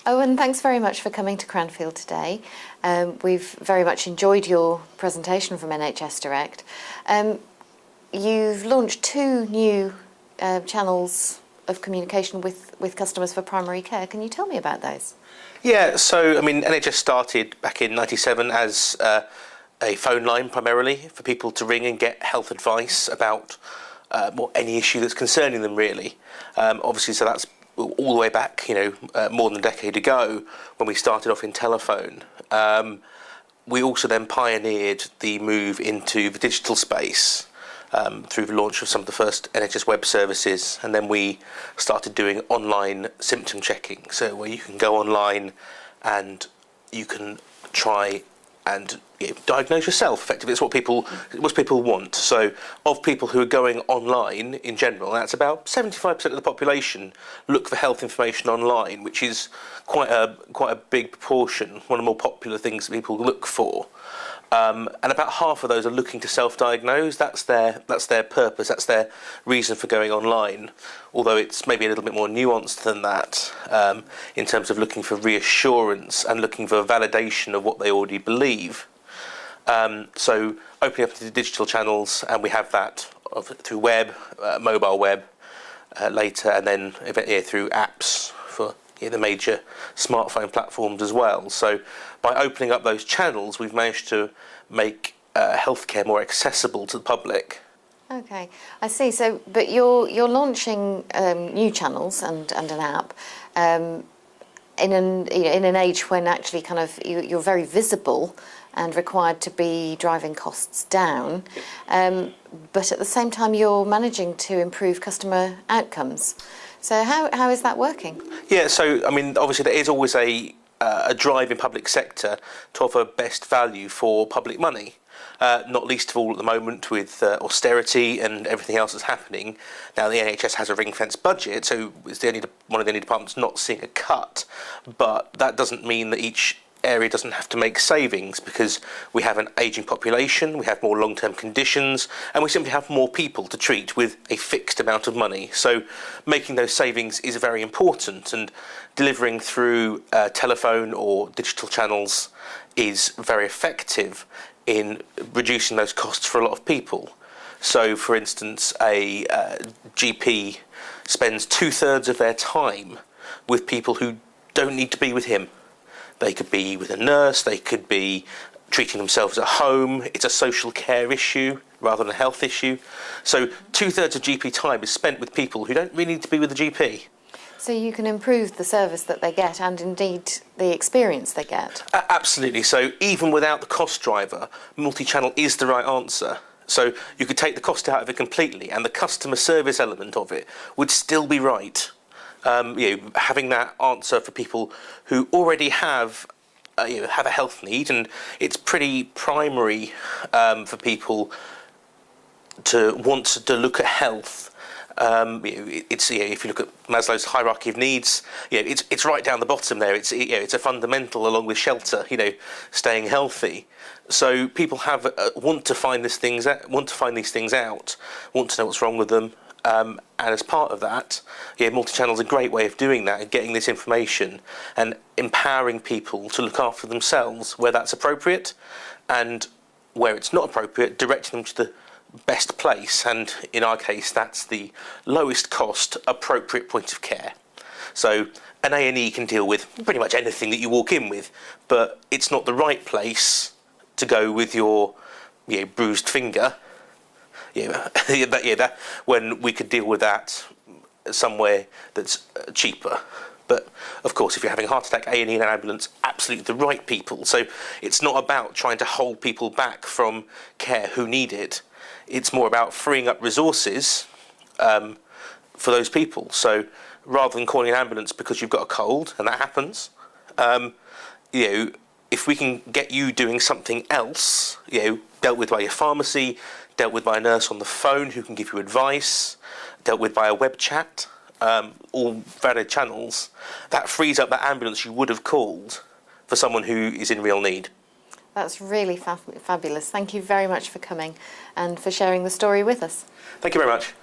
Owen, thanks very much for coming to Cranfield today. We've very much enjoyed your presentation from NHS Direct. You've launched 2 new channels of communication with customers for primary care. Can you tell me about those? Yeah, so NHS started back in '97 as a phone line primarily for people to ring and get health advice about any issue that's concerning them, really. Obviously, so that's all the way back, more than a decade ago when we started off in telephone. We also then pioneered the move into the digital space through the launch of some of the first NHS web services, and then we started doing online symptom checking, so where you can go online and you can try and diagnose yourself. Effectively, it's what people want. So, of people who are going online in general, that's about 75% of the population look for health information online, which is quite a big proportion. One of the more popular things that people look for, and about half of those are looking to self-diagnose. That's their purpose. That's their reason for going online. Although it's maybe a little bit more nuanced than that, in terms of looking for reassurance and looking for validation of what they already believe. So opening up to the digital channels, and we have that through web, mobile web later, and then through apps for the major smartphone platforms as well. So by opening up those channels, we've managed to make healthcare more accessible to the public. Okay, I see. So, but you're launching new channels and an app in an age when actually kind of you're very visible and required to be driving costs down, but at the same time you're managing to improve customer outcomes. So how is that working? Yeah, so obviously there is always a drive in public sector to offer best value for public money. Not least of all at the moment with austerity and everything else that's happening. Now the NHS has a ring-fenced budget, so it's one of the only departments not seeing a cut. But that doesn't mean that each area doesn't have to make savings, because we have an ageing population, we have more long-term conditions, and we simply have more people to treat with a fixed amount of money. So making those savings is very important, and delivering through telephone or digital channels is very effective in reducing those costs for a lot of people. So, for instance, a GP spends 2/3 of their time with people who don't need to be with him. They could be with a nurse, they could be treating themselves at home. It's a social care issue rather than a health issue. So 2/3 of GP time is spent with people who don't really need to be with the GP. So you can improve the service that they get and indeed the experience they get. Absolutely. So even without the cost driver, multi-channel is the right answer. So you could take the cost out of it completely, and the customer service element of it would still be right. Having that answer for people who already have a health need, and it's pretty primary for people to want to look at health. It's if you look at Maslow's hierarchy of needs, it's right down the bottom there. It's a fundamental along with shelter, staying healthy. So people want to find these things out, want to know what's wrong with them. And as part of that, multi-channel is a great way of doing that and getting this information and empowering people to look after themselves where that's appropriate, and where it's not appropriate, directing them to the best place. And in our case, that's the lowest cost, appropriate point of care. So an A&E can deal with pretty much anything that you walk in with, but it's not the right place to go with your bruised finger. When we could deal with that somewhere that's cheaper. But of course, if you're having a heart attack, A&E and an ambulance, absolutely the right people. So it's not about trying to hold people back from care who need it. It's more about freeing up resources for those people. So rather than calling an ambulance because you've got a cold, and that happens, if we can get you doing something else, dealt with by your pharmacy, dealt with by a nurse on the phone who can give you advice, dealt with by a web chat, all valid channels, that frees up that ambulance you would have called for someone who is in real need. That's really fabulous. Thank you very much for coming and for sharing the story with us. Thank you very much.